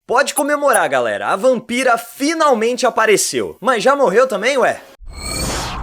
Pode comemorar, galera, a vampira finalmente apareceu. Mas já morreu também, ué?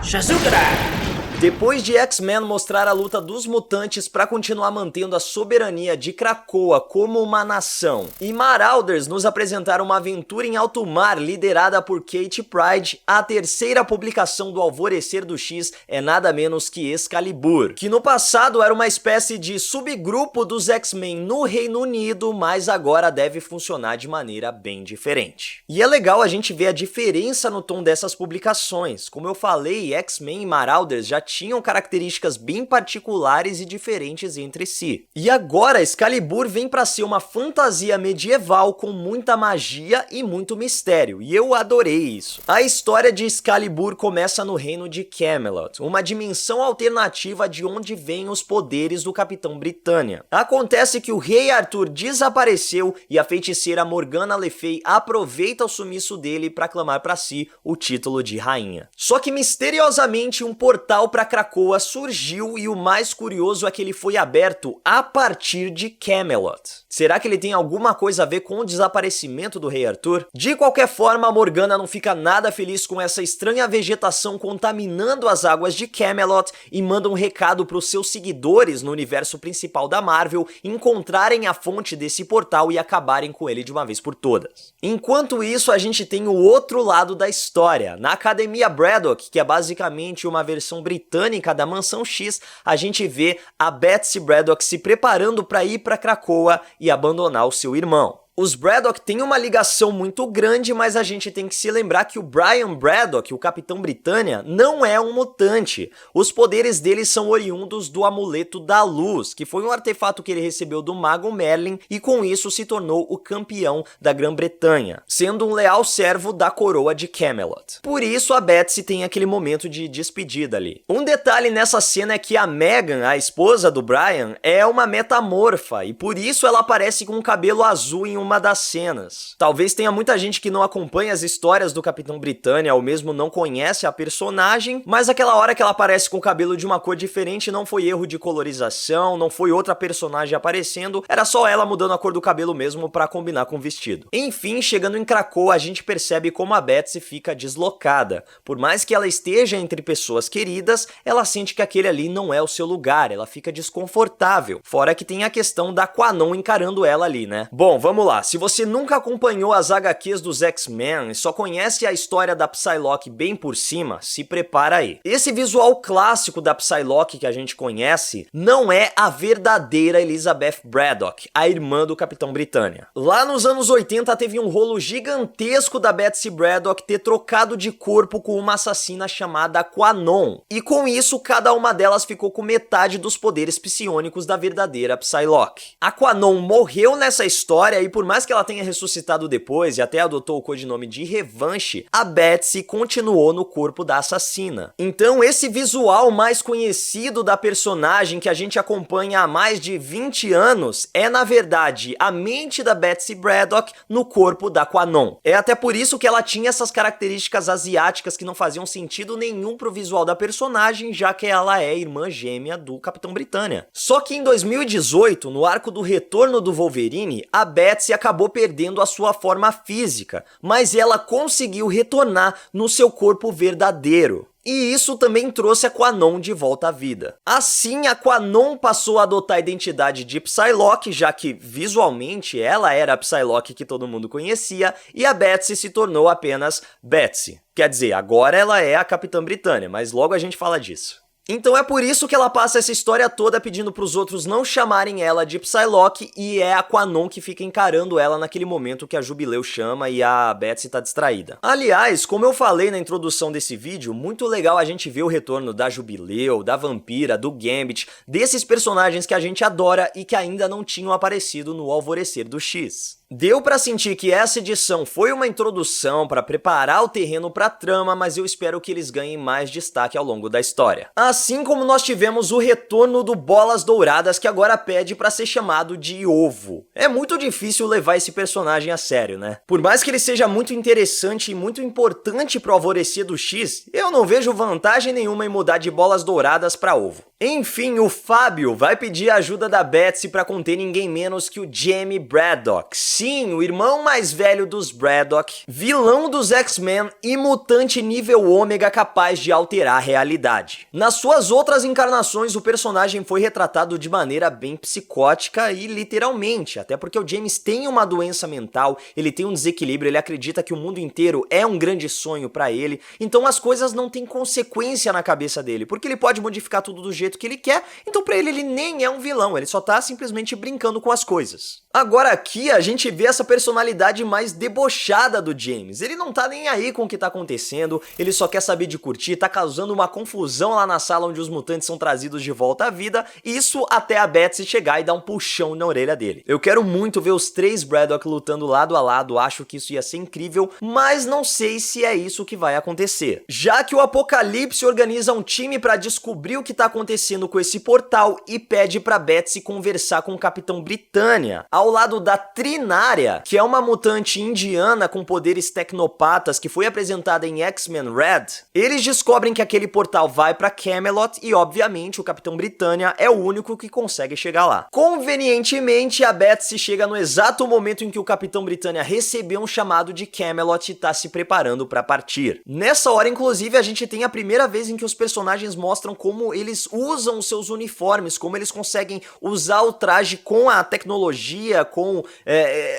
Shazukara! Depois de X-Men mostrar a luta dos mutantes para continuar mantendo a soberania de Krakoa como uma nação, e Marauders nos apresentar uma aventura em alto mar liderada por Kate Pryde, a terceira publicação do Alvorecer do X é nada menos que Excalibur, que no passado era uma espécie de subgrupo dos X-Men no Reino Unido, mas agora deve funcionar de maneira bem diferente. E é legal a gente ver a diferença no tom dessas publicações. Como eu falei, X-Men e Marauders já tinham características bem particulares e diferentes entre si. E agora Excalibur vem para ser uma fantasia medieval com muita magia e muito mistério, e eu adorei isso. A história de Excalibur começa no reino de Camelot, uma dimensão alternativa de onde vêm os poderes do Capitão Britânia. Acontece que o rei Arthur desapareceu e a feiticeira Morgana Le Fay aproveita o sumiço dele para clamar para si o título de rainha. Só que misteriosamente um portal para Krakoa surgiu e o mais curioso é que ele foi aberto a partir de Camelot. Será que ele tem alguma coisa a ver com o desaparecimento do rei Arthur? De qualquer forma, a Morgana não fica nada feliz com essa estranha vegetação contaminando as águas de Camelot e manda um recado para os seus seguidores no universo principal da Marvel encontrarem a fonte desse portal e acabarem com ele de uma vez por todas. Enquanto isso, a gente tem o outro lado da história. Na Academia Braddock, que é basicamente uma versão britânica da Mansão X, a gente vê a Betsy Braddock se preparando para ir para Krakoa e abandonar o seu irmão. Os Braddock têm uma ligação muito grande, mas a gente tem que se lembrar que o Brian Braddock, o Capitão Britânia, não é um mutante. Os poderes dele são oriundos do Amuleto da Luz, que foi um artefato que ele recebeu do Mago Merlin e com isso se tornou o campeão da Grã-Bretanha, sendo um leal servo da coroa de Camelot. Por isso a Betsy tem aquele momento de despedida ali. Um detalhe nessa cena é que a Megan, a esposa do Brian, é uma metamorfa e por isso ela aparece com o cabelo azul em uma das cenas. Talvez tenha muita gente que não acompanha as histórias do Capitão Britânia ou mesmo não conhece a personagem, mas aquela hora que ela aparece com o cabelo de uma cor diferente não foi erro de colorização, não foi outra personagem aparecendo, era só ela mudando a cor do cabelo mesmo pra combinar com o vestido. Enfim, chegando em Krakoa, a gente percebe como a Betsy fica deslocada. Por mais que ela esteja entre pessoas queridas, ela sente que aquele ali não é o seu lugar, ela fica desconfortável. Fora que tem a questão da Quanon encarando ela ali, né? Bom, vamos lá. Se você nunca acompanhou as HQs dos X-Men e só conhece a história da Psylocke bem por cima, se prepara aí. Esse visual clássico da Psylocke que a gente conhece não é a verdadeira Elizabeth Braddock, a irmã do Capitão Britânia. Lá nos anos 80 teve um rolo gigantesco da Betsy Braddock ter trocado de corpo com uma assassina chamada Quanon, e com isso cada uma delas ficou com metade dos poderes psionicos da verdadeira Psylocke. A Quanon morreu nessa história e por mais que ela tenha ressuscitado depois e até adotou o codinome de Revanche, a Betsy continuou no corpo da assassina. Então esse visual mais conhecido da personagem que a gente acompanha há mais de 20 anos é na verdade a mente da Betsy Braddock no corpo da Quanon. É até por isso que ela tinha essas características asiáticas que não faziam sentido nenhum pro visual da personagem, já que ela é irmã gêmea do Capitão Britânia. Só que em 2018, no arco do Retorno do Wolverine, a Betsy acabou perdendo a sua forma física, mas ela conseguiu retornar no seu corpo verdadeiro. E isso também trouxe a Quanon de volta à vida. Assim, a Quanon passou a adotar a identidade de Psylocke, já que visualmente ela era a Psylocke que todo mundo conhecia, e a Betsy se tornou apenas Betsy. Quer dizer, agora ela é a Capitã Britânia, mas logo a gente fala disso. Então é por isso que ela passa essa história toda pedindo pros outros não chamarem ela de Psylocke e é a Quanon que fica encarando ela naquele momento que a Jubileu chama e a Betsy tá distraída. Aliás, como eu falei na introdução desse vídeo, muito legal a gente ver o retorno da Jubileu, da Vampira, do Gambit, desses personagens que a gente adora e que ainda não tinham aparecido no Alvorecer do X. Deu pra sentir que essa edição foi uma introdução pra preparar o terreno pra trama, mas eu espero que eles ganhem mais destaque ao longo da história. Assim como nós tivemos o retorno do Bolas Douradas, que agora pede pra ser chamado de Ovo. É muito difícil levar esse personagem a sério, né? Por mais que ele seja muito interessante e muito importante pro Alvorecer do X, eu não vejo vantagem nenhuma em mudar de Bolas Douradas pra Ovo. Enfim, o Fábio vai pedir a ajuda da Betsy para conter ninguém menos que o Jamie Braddock. Sim, o irmão mais velho dos Braddock, vilão dos X-Men e mutante nível ômega capaz de alterar a realidade. Nas suas outras encarnações, o personagem foi retratado de maneira bem psicótica e literalmente, até porque o James tem uma doença mental, ele tem um desequilíbrio, ele acredita que o mundo inteiro é um grande sonho para ele, então as coisas não têm consequência na cabeça dele, porque ele pode modificar tudo do jeito que ele quer, então pra ele nem é um vilão, ele só tá simplesmente brincando com as coisas. Agora aqui a gente vê essa personalidade mais debochada do James, ele não tá nem aí com o que tá acontecendo, ele só quer saber de curtir, tá causando uma confusão lá na sala onde os mutantes são trazidos de volta à vida, isso até a Betsy chegar e dar um puxão na orelha dele. Eu quero muito ver os três Braddock lutando lado a lado, acho que isso ia ser incrível, mas não sei se é isso que vai acontecer. Já que o Apocalipse organiza um time pra descobrir o que tá acontecendo com esse portal e pede pra Betsy conversar com o Capitão Britânia, ao lado da Trinária, que é uma mutante indiana com poderes tecnopatas que foi apresentada em X-Men Red. Eles descobrem que aquele portal vai pra Camelot e, obviamente, o Capitão Britânia é o único que consegue chegar lá. Convenientemente, a Betsy chega no exato momento em que o Capitão Britânia recebeu um chamado de Camelot e tá se preparando pra partir. Nessa hora, inclusive, a gente tem a primeira vez em que os personagens mostram como eles usam os seus uniformes, como eles conseguem usar o traje com a tecnologia, com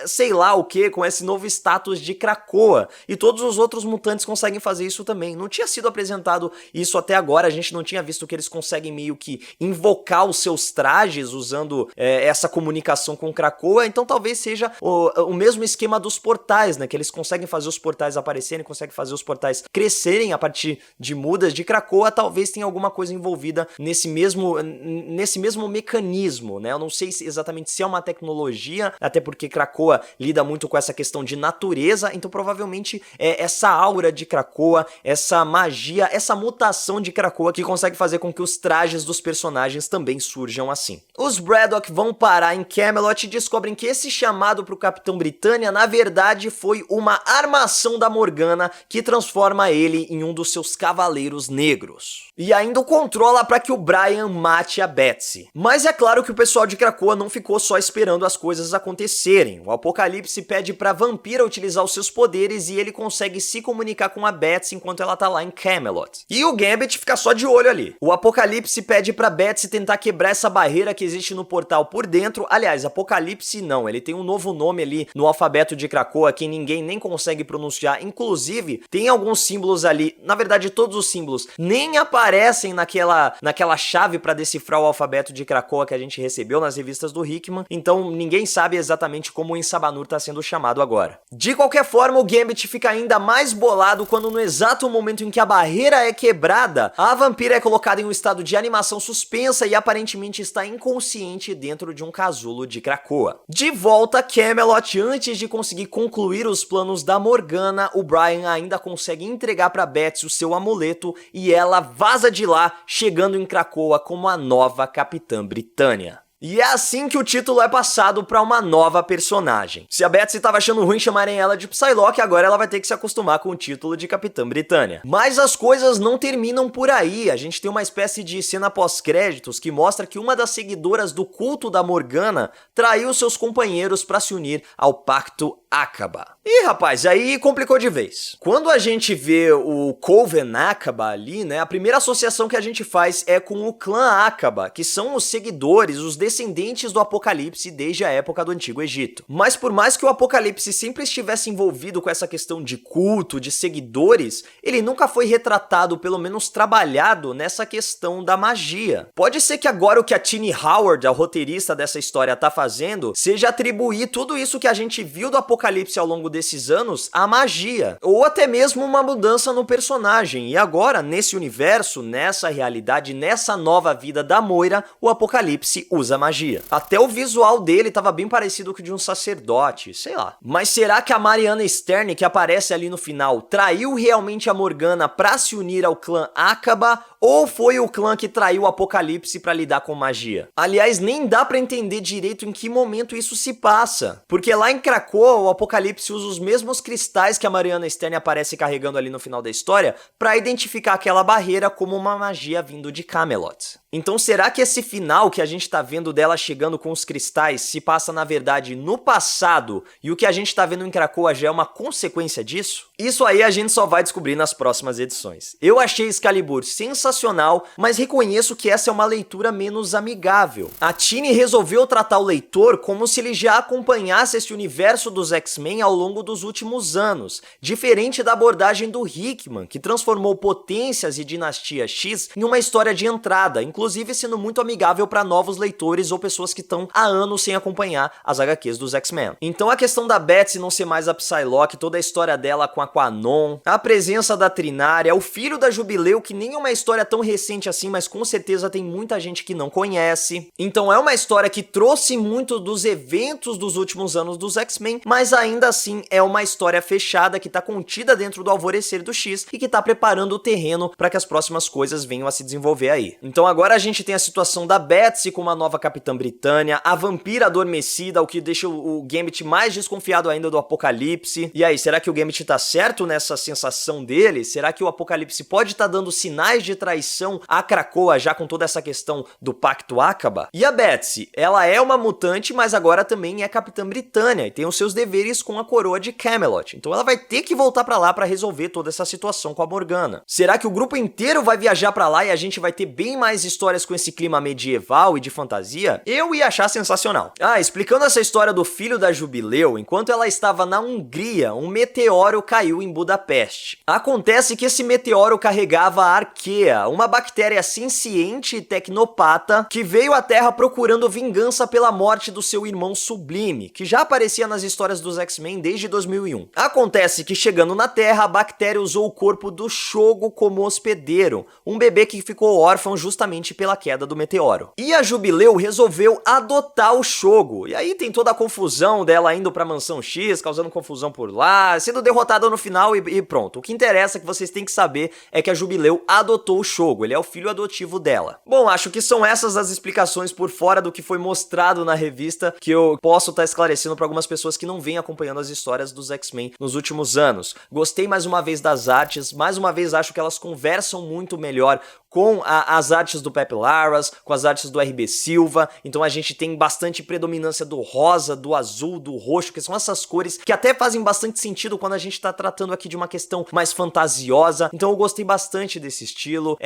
sei lá o que, com esse novo status de Krakoa. E todos os outros mutantes conseguem fazer isso também. Não tinha sido apresentado isso até agora, a gente não tinha visto que eles conseguem meio que invocar os seus trajes usando essa comunicação com Krakoa, então talvez seja o mesmo esquema dos portais, né? Que eles conseguem fazer os portais aparecerem, conseguem fazer os portais crescerem a partir de mudas de Krakoa, talvez tenha alguma coisa envolvida nesse mesmo mecanismo, né? Eu não sei exatamente se é uma tecnologia, até porque Krakoa lida muito com essa questão de natureza, então provavelmente é essa aura de Krakoa, essa magia, essa mutação de Krakoa que consegue fazer com que os trajes dos personagens também surjam assim. Os Braddock vão parar em Camelot e descobrem que esse chamado pro Capitão Britânia, na verdade, foi uma armação da Morgana que transforma ele em um dos seus cavaleiros negros. E ainda o controla para que o Brian mate a Betsy. Mas é claro que o pessoal de Krakoa não ficou só esperando as coisas acontecerem. O Apocalipse pede pra Vampira utilizar os seus poderes e ele consegue se comunicar com a Betsy enquanto ela tá lá em Camelot. E o Gambit fica só de olho ali. O Apocalipse pede pra Betsy tentar quebrar essa barreira que existe no portal por dentro. Aliás, Apocalipse não, ele tem um novo nome ali no alfabeto de Krakoa que ninguém nem consegue pronunciar. Inclusive, tem alguns símbolos ali, na verdade todos os símbolos nem aparecem naquela chave pra decifrar o alfabeto de Krakoa que a gente recebeu nas revistas do Hickman, então ninguém sabe exatamente como o Ensabanur tá sendo chamado agora. De qualquer forma, o Gambit fica ainda mais bolado quando no exato momento em que a barreira é quebrada, a Vampira é colocada em um estado de animação suspensa e aparentemente está inconsciente dentro de um casulo de Krakoa. De volta a Camelot, antes de conseguir concluir os planos da Morgana, o Brian ainda consegue entregar pra Betsy o seu amuleto e ela vaza de lá, chegando em Krakoa como a nova Capitã Britânia. E é assim que o título é passado pra uma nova personagem. Se a Betsy tava achando ruim chamarem ela de Psylocke, agora ela vai ter que se acostumar com o título de Capitã Britânia. Mas as coisas não terminam por aí. A gente tem uma espécie de cena pós-créditos que mostra que uma das seguidoras do culto da Morgana traiu seus companheiros pra se unir ao Pacto Aqaba. E rapaz, aí complicou de vez. Quando a gente vê o Coven Aqaba ali, né, a primeira associação que a gente faz é com o clã Aqaba, que são os seguidores, os descendentes do Apocalipse desde a época do Antigo Egito. Mas por mais que o Apocalipse sempre estivesse envolvido com essa questão de culto, de seguidores, ele nunca foi retratado, pelo menos trabalhado, nessa questão da magia. Pode ser que agora o que a Tini Howard, a roteirista dessa história, tá fazendo, seja atribuir tudo isso que a gente viu do Apocalipse ao longo desses anos à magia, ou até mesmo uma mudança no personagem. E agora, nesse universo, nessa realidade, nessa nova vida da Moira, o Apocalipse usa magia. Até o visual dele tava bem parecido com o de um sacerdote, sei lá. Mas será que a Mariana Stern, que aparece ali no final, traiu realmente a Morgana pra se unir ao clã Aqaba? ou foi o clã que traiu o Apocalipse pra lidar com magia? Aliás, nem dá pra entender direito em que momento isso se passa, porque lá em Krakoa, o Apocalipse usa os mesmos cristais que a Mariana Stern aparece carregando ali no final da história pra identificar aquela barreira como uma magia vindo de Camelot. Então será que esse final que a gente tá vendo dela chegando com os cristais se passa na verdade no passado e o que a gente tá vendo em Krakoa já é uma consequência disso? Isso aí a gente só vai descobrir nas próximas edições. Eu achei Excalibur sensacional, mas reconheço que essa é uma leitura menos amigável. A Tini resolveu tratar o leitor como se ele já acompanhasse esse universo dos X-Men ao longo dos últimos anos, diferente da abordagem do Hickman, que transformou Potências e Dinastia X em uma história de entrada, inclusive sendo muito amigável para novos leitores ou pessoas que estão há anos sem acompanhar as HQs dos X-Men. Então a questão da Betsy não ser mais a Psylocke, toda a história dela com a Quanon, a presença da Trinária, o filho da Jubileu, que nem é uma história tão recente assim, mas com certeza tem muita gente que não conhece. Então é uma história que trouxe muito dos eventos dos últimos anos dos X-Men, mas ainda assim é uma história fechada que tá contida dentro do Alvorecer do X e que tá preparando o terreno para que as próximas coisas venham a se desenvolver aí. Então agora a gente tem a situação da Betsy com uma nova Capitã Britânia, a Vampira Adormecida, o que deixa o Gambit mais desconfiado ainda do Apocalipse. E aí, será que o Gambit tá certo nessa sensação dele? Será que o Apocalipse pode estar dando sinais de traição a Krakoa já com toda essa questão do Pacto Acaba? E a Betsy, ela é uma mutante, mas agora também é Capitã Britânia e tem os seus deveres com a coroa de Camelot. Então ela vai ter que voltar pra lá pra resolver toda essa situação com a Morgana. Será que o grupo inteiro vai viajar pra lá e a gente vai ter bem mais histórias com esse clima medieval e de fantasia? Eu ia achar sensacional. Explicando essa história do filho da Jubileu, enquanto ela estava na Hungria, um meteoro caiu em Budapeste. Acontece que esse meteoro carregava a Arquea, uma bactéria senciente e tecnopata que veio à Terra procurando vingança pela morte do seu irmão Sublime, que já aparecia nas histórias dos X-Men desde 2001. Acontece que chegando na Terra, a bactéria usou o corpo do Shogo como hospedeiro, um bebê que ficou órfão justamente pela queda do meteoro. E a Jubileu resolveu adotar o Shogo, e aí tem toda a confusão dela indo pra Mansão X, causando confusão por lá, sendo derrotada no final e pronto. O que interessa que vocês têm que saber é que a Jubileu adotou o Shogo, ele é o filho adotivo dela. Bom, acho que são essas as explicações por fora do que foi mostrado na revista que eu posso estar esclarecendo para algumas pessoas que não vêm acompanhando as histórias dos X-Men nos últimos anos. Gostei mais uma vez das artes, mais uma vez acho que elas conversam muito melhor com as artes do Pepe Larraz, com as artes do R.B. Silva, então a gente tem bastante predominância do rosa, do azul, do roxo, que são essas cores que até fazem bastante sentido quando a gente tá tratando aqui de uma questão mais fantasiosa, então eu gostei bastante desse estilo.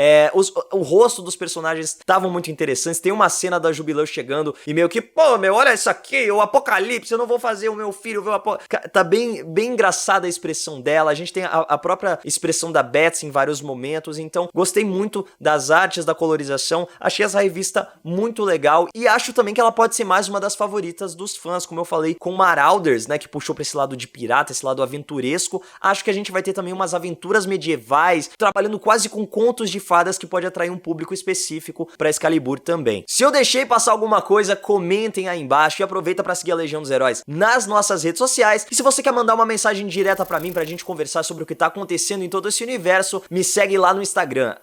O rosto dos personagens estavam muito interessantes, tem uma cena da Jubileu chegando e meio que, pô, meu, olha isso aqui, o Apocalipse, eu não vou fazer o meu filho ver o Apocalipse. Tá bem engraçada a expressão dela, a gente tem a própria expressão da Betsy em vários momentos, então gostei muito das artes, da colorização, achei essa revista muito legal e acho também que ela pode ser mais uma das favoritas dos fãs, como eu falei, com Marauders, né, que puxou pra esse lado de pirata, esse lado aventuresco. Acho que a gente vai ter também umas aventuras medievais, trabalhando quase com contos de fadas que pode atrair um público específico pra Excalibur também. Se eu deixei passar alguma coisa, comentem aí embaixo e aproveita pra seguir a Legião dos Heróis nas nossas redes sociais. E se você quer mandar uma mensagem direta pra mim, pra gente conversar sobre o que tá acontecendo em todo esse universo, me segue lá no Instagram,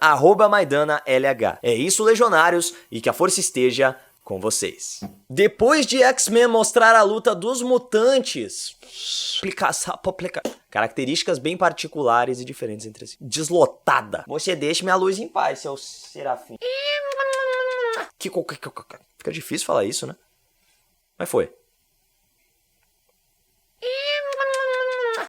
@MaidannaLH. É isso, Legionários, e que a força esteja com vocês. Depois de X-Men mostrar a luta dos mutantes, características bem particulares e diferentes entre si. Deslotada. Você deixa minha luz em paz, seu serafim. Fica difícil falar isso, né? Mas foi.